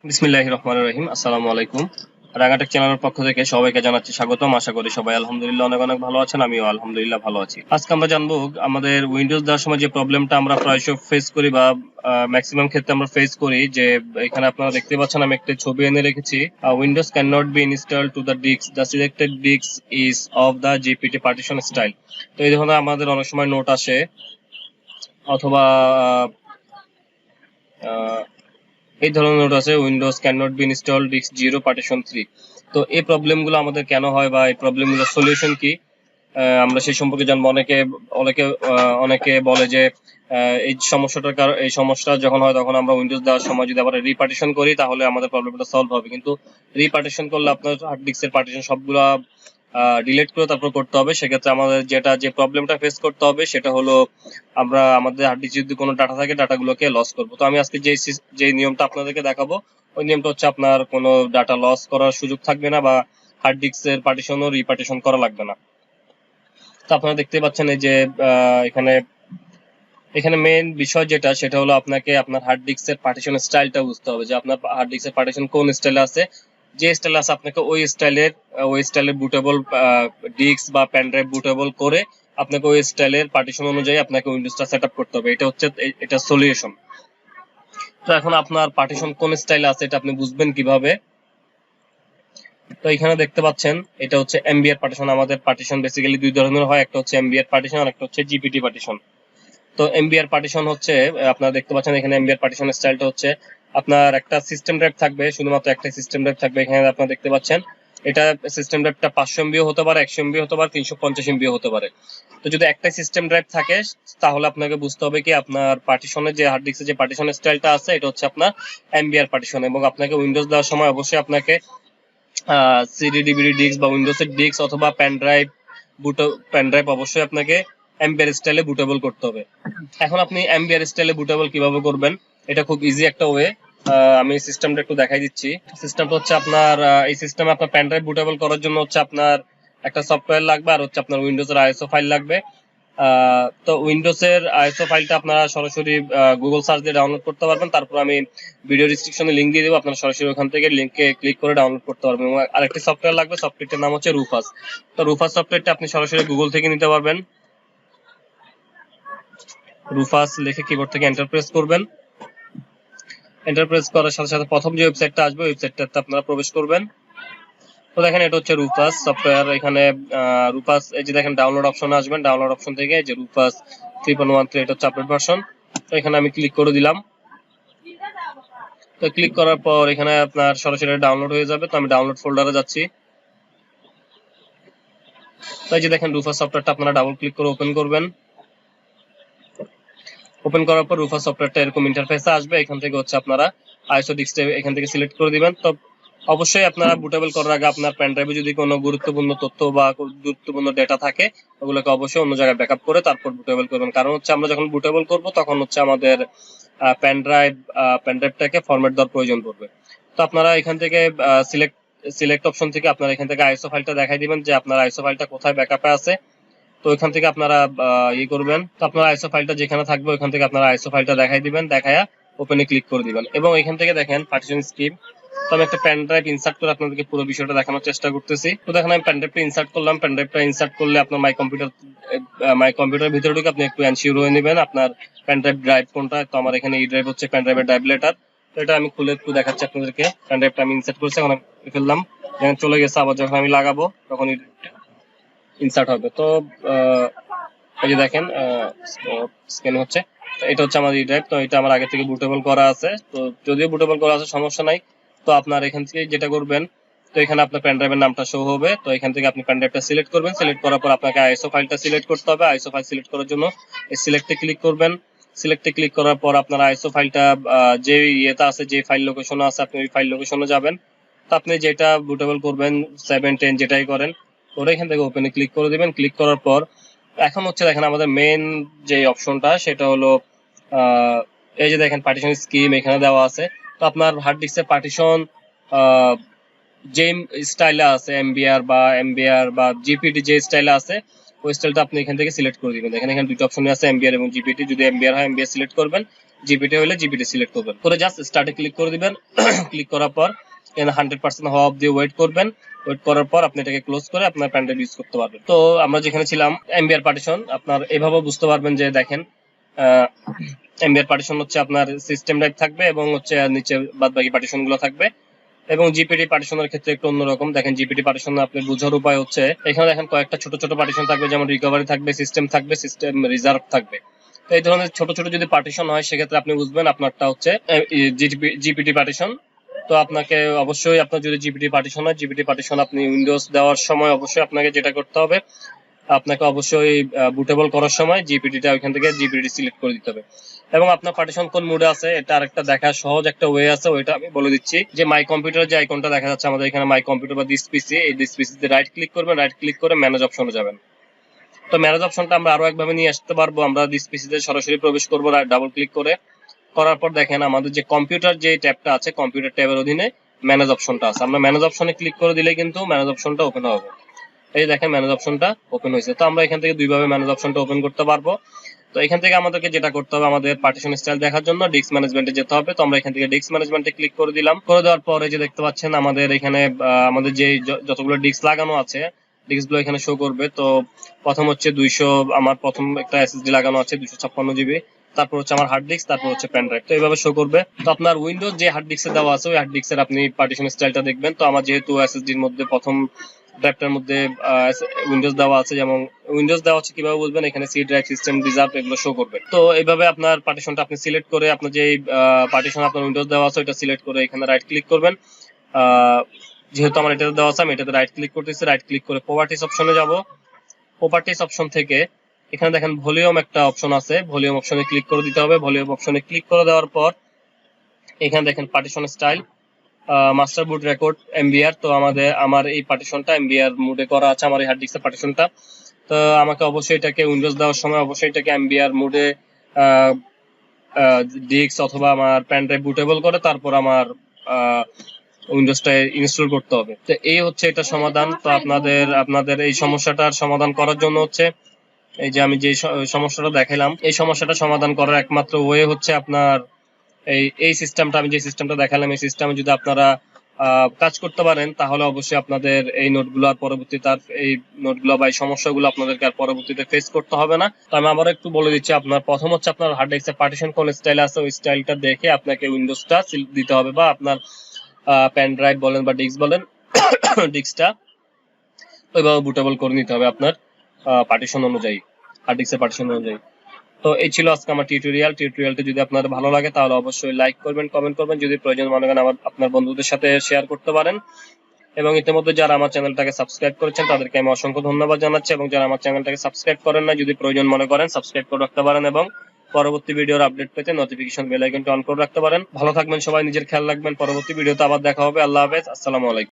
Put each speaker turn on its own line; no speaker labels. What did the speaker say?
বিসমিল্লাহির রহমানির রহিম। আসসালামু আলাইকুম। রাঙ্গাটেক চ্যানেলের পক্ষ থেকে সবাইকে জানাচ্ছি স্বাগতম। আশা করি সবাই আলহামদুলিল্লাহ অনেক অনেক ভালো আছেন। আমিও আলহামদুলিল্লাহ ভালো আছি। আজকে আমরা জানবো আমাদের উইন্ডোজ দেওয়ার সময় যে প্রবলেমটা আমরা প্রায়শই ফেস করি বা ম্যাক্সিমাম ক্ষেত্রে আমরা ফেস করি, যে এখানে আপনারা দেখতে পাচ্ছেন আমি একটা ছবি এনে রেখেছি। Windows can not be install to the disk, the selected disk is of the GPT partition style. তো এই ধরনের আমাদের অনেক সময় নোট আসে, অথবা এই ধরনের নোট আছে Windows can not be install disk 0 partition 3। তো এই প্রবলেমগুলো আমাদের কেন হয় বা এই প্রবলেমগুলোর সলিউশন কি, আমরা সেই সম্পর্কে জানবো। অনেকে অনেকে অনেকে বলে যে এই সমস্যাটার কারণ, এই সমস্যা যখন হয় তখন আমরা উইন্ডোজ দেওয়ার সময় যদি আবার রিপার্টিশন করি তাহলে আমাদের প্রবলেমটা সলভ হবে। কিন্তু রিপার্টিশন করলে আপনার হার্ড ডিস্কের পার্টিশন সবগুলা ডিলিট করে তারপর করতে হবে। সেক্ষেত্রে আমাদের যে প্রবলেমটা ফেস করতে হবে সেটা হলো আমরা আমাদের হার্ড ডিস্কে যদি কোনো ডাটা থাকে ডাটাগুলোকে লস করবো। তো আমি আজকে যে নিয়মটা আপনাদেরকে দেখাবো ওই নিয়মটা হচ্ছে আপনার কোনো ডাটা লস করার সুযোগ থাকবে না বা হার্ড ডিস্কের পার্টিশনও রিপার্টিশন করা লাগবে না। তো আপনারা দেখতে পাচ্ছেন এই যে এখানে এখানে মেইন বিষয় যেটা সেটা হলো আপনাকে আপনার হার্ড ডিস্কের পার্টিশন স্টাইলটা বুঝতে হবে, যে আপনার হার্ড ডিস্কের পার্টিশন কোন স্টাইলে আছে। যে স্টাইলে আছে আপনাকে ওই স্টাইলের বুটেবল ডিস্ক বা পেন ড্রাইভ বুটেবল করে আপনাকে ওই স্টাইলের পার্টিশন অনুযায়ী আপনাকে উইন্ডোজটা সেটআপ করতে হবে। এটা সলিউশন। তো এখন আপনার পার্টিশন কোন স্টাইলে আছে এটা আপনি বুঝবেন কিভাবে? তো এখানে দেখতে পাচ্ছেন এটা হচ্ছে এমবিআর পার্টিশন। আমাদের পার্টিশন বেসিক্যালি দুই ধরনের হয়, একটা হচ্ছে এমবিআর পার্টিশন আর একটা হচ্ছে জিপিটি পার্টিশন। তো এমবিআর পার্টিশন হচ্ছে আপনারা দেখতে পাচ্ছেন এখানে এমবিআর পার্টিশন স্টাইলটা হচ্ছে আপনার একটা সিস্টেম ড্রাইভ থাকবে, শুধুমাত্র একটা সিস্টেম ড্রাইভ থাকবে। এখানে আপনারা দেখতে পাচ্ছেন এটা সিস্টেম ড্রাইভটা 500 এমবিও হতে পারে, 100 এমবি হতে পারে, 350 এমবিও হতে পারে। তো যদি একটা সিস্টেম ড্রাইভ থাকে তাহলে আপনাকে বুঝতে হবে কি আপনার পার্টিশনের যে হার্ড ডিস্কের যে পার্টিশন স্টাইলটা আছে এটা হচ্ছে আপনার এমবিআর পার্টিশন। এবং আপনাকে উইন্ডোজ দেওয়ার সময় অবশ্যই আপনাকে সিডি ডিভিডি ডিস্ক বা উইন্ডোজের ডিস্ক অথবা পেন ড্রাইভ অবশ্যই আপনাকে এমবিআর স্টাইলে বুটেবল করতে হবে। এখন আপনি এমবিআর স্টাইলে বুটেবল কিভাবে করবেন, এটা খুব ইজি একটা ওয়ে। আমি সিস্টেমটা একটু দেখাই দিচ্ছি। সিস্টেমটা হচ্ছে আপনার এই সিস্টেমে আপনার পেন ড্রাইভ বুটেবল করার জন্য হচ্ছে আপনার একটা সফটওয়্যার লাগবে আর হচ্ছে আপনার উইন্ডোজের আইএসও ফাইল লাগবে। তো উইন্ডোজের আইএসও ফাইলটা আপনারা সরাসরি গুগল সার্চ দিয়ে ডাউনলোড করতে পারবেন। তারপর আমি ভিডিও ডিসক্রিপশনে লিংক দিয়ে দেবো, আপনারা সরাসরি ওখান থেকে লিংকে ক্লিক করে ডাউনলোড করতে পারবেন। এবং আরেকটি সফটওয়্যার লাগবে, সফটওয়্যারটার নাম হচ্ছে রুফাস। তো রুফাস সফটওয়্যারটা আপনি সরাসরি গুগল থেকে নিতে পারবেন। রুফাস লিখে কিবোর্ড থেকে এন্টার প্রেস করবেন। এন্টার প্রেস করার সাথে সাথে প্রথম যে ওয়েবসাইটটা আসবে ওয়েবসাইটটাতে আপনারা প্রবেশ করবেন। তো দেখেন এটা হচ্ছে রুফাস সফটওয়্যার। এখানে রুফাস এই যে দেখেন ডাউনলোড অপশনে আসবেন, ডাউনলোড অপশন থেকে যে রুফাস 3.13 এটা হচ্ছে আপডেট ভার্সন। তো এখানে আমি ক্লিক করে দিলাম। তো ক্লিক করার পর এখানে আপনার সরাসরি ডাউনলোড হয়ে যাবে। তো আমি ডাউনলোড ফোল্ডারে যাচ্ছি। তো এই যে দেখেন রুফাস সফটওয়্যারটা আপনারা ডাবল ক্লিক করে ওপেন করবেন। ওপেন করার পর রুফাস সফটওয়্যারটা এরকম ইন্টারফেসে আসবে। এখান থেকে হচ্ছে আপনারা আইএসও ডিস্কটা এখান থেকে সিলেক্ট করে দিবেন। তো অবশ্যই আপনারা বুটেবল করার আগে আপনার পেন ড্রাইভে যদি কোনো গুরুত্বপূর্ণ তথ্য বা গুরুত্বপূর্ণ ডেটা থাকে ওগুলোকে অবশ্যই অন্য জায়গায় ব্যাকআপ করে তারপর বুটেবল করবেন। কারণ হচ্ছে আমরা যখন বুটেবল করব তখন হচ্ছে আমাদের পেন ড্রাইভটাকে ফরম্যাট দেওয়ার প্রয়োজন পড়বে। তো আপনারা এখান থেকে সিলেক্ট অপশন থেকে আপনারা এখান থেকে আইএসও ফাইলটা দেখাই দিবেন যে আপনার আইএসও ফাইলটা কোথায় ব্যাকআপে আছে। তো এখান থেকে আপনারা করবেন। তো আপনার আইএসও ফাইলটা যেখানে থাকবে ওখান থেকে আপনারা আইএসও ফাইলটা দেখাই দিবেন, দেখায়া ওপেনে ক্লিক করে দিবেন। এবং এখান থেকে দেখেন পার্টিশন স্কিম। তো আমি একটা পেন ড্রাইভ ইনসার্ট করে আপনাদেরকে পুরো বিষয়টা দেখানোর চেষ্টা করতেছি। তো দেখেন আমি পেন ড্রাইভটা ইনসার্ট করলাম। পেন ড্রাইভটা ইনসার্ট করলে আপনার মাই কম্পিউটার ভিতরে ঢুকে আপনি একটু এনশিওর হয়ে নেবেন আপনার পেন ড্রাইভ কোনটা। তো আমার এখানে এই ড্রাইভ হচ্ছে পেন ড্রাইভের ড্রাইভ লেটার। তো এটা আমি খুলে একটু দেখাচ্ছি আপনাদেরকে। পেন ড্রাইভটা আমি ইনসার্ট করছি, এখন আমি ফেললাম, যখন চলে গেছে আবার যখন আমি লাগাবো তখন ইনসার্ট হবে। তো এই যে দেখেন স্ক্যান হচ্ছে। তো এটা হচ্ছে আমার ড্রাইভ। তো এটা আমার আগে থেকে বুটেবল করা আছে। তো যদিও বুটেবল করা আছে সমস্যা নাই। তো আপনার এখান থেকে যেটা করবেন, তো এখানে আপনার পেন ড্রাইভের নামটা শো হবে। তো এখান থেকে আপনি পেন ড্রাইভটা সিলেক্ট করবেন। সিলেক্ট করার পর আপনাকে আইএসও ফাইলটা সিলেক্ট করতে হবে। আইএসও ফাইল সিলেক্ট করার জন্য এই সিলেক্টে ক্লিক করবেন। সিলেক্টে ক্লিক করার পর আপনার আইএসও ফাইলটা যে ইয়েটা আছে, যে ফাইল লোকেশনে আছে আপনি ওই ফাইল লোকেশনে যাবেন। তো আপনি যেটা বুটেবল করবেন 7, 10 যেটাই করেন ওরা এখান থেকে ওপেনে ক্লিক করে দিবেন। ক্লিক করার পর এখন হচ্ছে দেখেন আমাদের মেইন যে অপশনটা সেটা হলো এই যে দেখেন পার্টিশন স্কিম এখানে দেওয়া আছে। তো আপনার হার্ড ডিস্কের পার্টিশন যে স্টাইলে আছে এমবিআর বা জিপিটি যে স্টাইলে আছে ওই স্টাইলটা আপনি এখান থেকে সিলেক্ট করে দিবেন। দেখেন এখানে দুটো অপশন আছে এমবিআর এবং জিপিটি। যদি এমবিআর হয় এমবিআর সিলেক্ট করবেন, জিপিটি হলে জিপিটি সিলেক্ট করবেন, করে জাস্ট স্টার্টে ক্লিক করে দিবেন। ক্লিক করার পর এখানে 100% হওয়া অবধি ওয়েট করবেন। ওয়েট করার পর আপনি এটাকে ক্লোজ করে আপনার প্যান ড্রাইভ ইউজ করতে পারবেন। তো আমরা যেখানে ছিলাম MBR পার্টিশন, আপনার এভাবে বুঝতে পারবেন যে দেখেন MBR পার্টিশন হচ্ছে আপনার সিস্টেম ড্রাইভ থাকবে এবং হচ্ছে নিচে বাদ বাকি পার্টিশন গুলো থাকবে। এবং জিপিটি পার্টিশনের ক্ষেত্রে একটু অন্যরকম। দেখেন জিপিটি পার্টিশন আপনি বোঝার উপায় হচ্ছে এখানে দেখেন কয়েকটা ছোট ছোট পার্টিশন থাকবে, যেমন রিকভারি থাকবে, সিস্টেম থাকবে, সিস্টেম রিজার্ভ থাকবে। তো এই ধরনের ছোট ছোট যদি পার্টিশন হয় সেক্ষেত্রে আপনি বুঝবেন আপনারটা হচ্ছে জিপিটি পার্টিশন। তো আপনাকে অবশ্যই আপনার যদি জিপিটি পার্টিশন হয়, জিপিটি পার্টিশন আপনি উইন্ডোজ দেওয়ার সময় অবশ্যই আপনাকে যেটা করতে হবে, আপনাকে অবশ্যই বুটেবল করার সময় জিপিটিটা ওইখান থেকে জিপিটি সিলেক্ট করে দিতে হবে। এবং আপনার পার্টিশন কোন মুডে আছে এটা আরেকটা দেখা সহজ একটা ওয়ে আছে, ওইটা আমি বলে দিচ্ছি। যে মাই কম্পিউটার যে আইকনটা দেখা যাচ্ছে আমাদের এখানে মাই কম্পিউটার বা দিস পিসি, এই দিস পিসিতে রাইট ক্লিক করবেন, রাইট ক্লিক করে ম্যানেজ অপশনে যাবেন। তো ম্যানেজ অপশনটা আমরা আরো একভাবে নিয়ে আসতে পারবো, আমরা দিস পিসিতে সরাসরি প্রবেশ করবো ডাবল ক্লিক করে। করার পর দেখেন আমাদের যে কম্পিউটার যে ট্যাবটা আছে, কম্পিউটার ট্যাবের অধীনে ম্যানেজ অপশনটা আছে, আমরা ম্যানেজ অপশনে ক্লিক করে দিলে কিন্তু ম্যানেজ অপশনটা ওপেন হবে। এই দেখেন ম্যানেজ অপশনটা ওপেন হয়েছে। তো আমরা এখান থেকে দুইভাবে ম্যানেজ অপশনটা ওপেন করতে পারবো। তো এখান থেকে আমাদেরকে যেটা করতে হবে, আমাদের পার্টিশন স্টাইল দেখার জন্য ডিস্ক ম্যানেজমেন্টে যেতে হবে। তো আমরা এখান থেকে ডিস্ক ম্যানেজমেন্টে ক্লিক করে দিলাম। করে দেওয়ার পরে যে দেখতে পাচ্ছেন আমাদের এখানে আমাদের যে যতগুলো ডিস্ক লাগানো আছে ডিস্ক গুলো এখানে শো করবে। তো প্রথম হচ্ছে 200, আমার প্রথম একটা এসএসডি লাগানো আছে 256 জিবি, তারপর হচ্ছে আমার হার্ড ডিস্ক, তারপর হচ্ছে পেন ড্রাইভ। তো এইভাবে শো করবে। তো আপনার উইন্ডোজ যে হার্ড ডিস্কে দেওয়া আছে ওই হার্ড ডিস্কের আপনি পার্টিশন স্টাইলটা দেখবেন। তো আমার যেহেতু এসএসডির মধ্যে প্রথম ড্রাইভটার মধ্যে উইন্ডোজ দেওয়া আছে, যেমন উইন্ডোজ দেওয়া আছে কিভাবে বুঝবেন, এখানে সি ড্রাইভ, সিস্টেম রিজার্ভ এগুলো শো করবে। তো এইভাবে আপনার পার্টিশনটা আপনি সিলেক্ট করে আপনার যে পার্টিশন আপনার উইন্ডোজ দেওয়া আছে ওটা সিলেক্ট করে এখানে রাইট ক্লিক করবেন। যেহেতু আমার এটাতে দেওয়া আছে আমি এটাতে রাইট ক্লিক করতেছি, রাইট ক্লিক করে প্রপার্টিস অপশনে যাব। প্রপার্টিস অপশন থেকে এখানে দেখেন ভলিউম একটা অপশন আছে, ভলিউম অপশনে ক্লিক করে দিতে হবে। ভলিউম অপশনে ক্লিক করে দেওয়ার পর এখানে দেখেন পার্টিশন স্টাইল, মাস্টার বুট রেকর্ড MBR। তো আমার এই পার্টিশনটা MBR মুডে করা আছে, আমার এই হার্ড ডিস্কের পার্টিশনটা। তো আমাকে অবশ্যই এটাকে উইন্ডোজ দেওয়ার সময় অবশ্যই এটাকে MBR মুডে ডিস্ক অথবা আমার পেন ড্রাইভ বুটেবল করে তারপর আমার উইন্ডোজটা ইনস্টল করতে হবে। তো এই হচ্ছে এটা সমাধান। তো আপনাদের এই সমস্যাটার সমাধান করার জন্য হচ্ছে এই যে আমি যে সমস্যাটা দেখালাম, এই সমস্যাটা সমাধান করার একমাত্র ওয়ে হচ্ছে আপনার এই সিস্টেমটা, আমি যে সিস্টেমটা দেখালাম এই সিস্টেমে যদি আপনারা কাজ করতে পারেন তাহলে অবশ্যই আপনাদের এই নোটগুলো আর পরবর্তীতে এই নোটগুলো বা এই সমস্যাগুলো আপনাদেরকে আর পরবর্তীতে ফেস করতে হবে না। তো আমি আবার একটু বলে দিচ্ছি, আপনার প্রথম হচ্ছে আপনার হার্ড ডিস্কের পার্টিশন কোন স্টাইল আছে ওই স্টাইলটা দেখে আপনাকে উইন্ডোজটা সিলেক্ট দিতে হবে, বা আপনার পেন ড্রাইভ বলেন বা ডিস্ক বলেন ডিস্কটা ওইভাবে বুটেবল করে নিতে হবে আপনার পার্টিশন অনুযায়ী, হার্ড ডিস্কের পার্টিশন অনুযায়ী। তো এই ছিল আজকে আমার টিউটোরিয়ালটা যদি আপনাদের ভালো লাগে তাহলে অবশ্যই লাইক করবেন, কমেন্ট করবেন, যদি প্রয়োজন মনে করেন আপনার বন্ধুদের সাথে শেয়ার করতে পারেন। এবং ইতিমধ্যে যারা আমার চ্যানেলটাকে সাবস্ক্রাইব করেছেন তাদেরকে আমি অসংখ্য ধন্যবাদ জানাচ্ছি, এবং যারা আমার চ্যানেলটাকে সাবস্ক্রাইব করেন না যদি প্রয়োজন মনে করেন সাবস্ক্রাইব করে রাখতে পারেন, এবং পরবর্তী ভিডিওর আপডেট পেতে নোটিফিকেশন বেল আইকনটি অন করে রাখতে পারেন। ভালো থাকবেন সবাই, নিজের খেয়াল রাখবেন। পরবর্তী ভিডিওতে আবার দেখা হবে। আল্লাহ হাফেজ, আসসালামু আলাইকুম।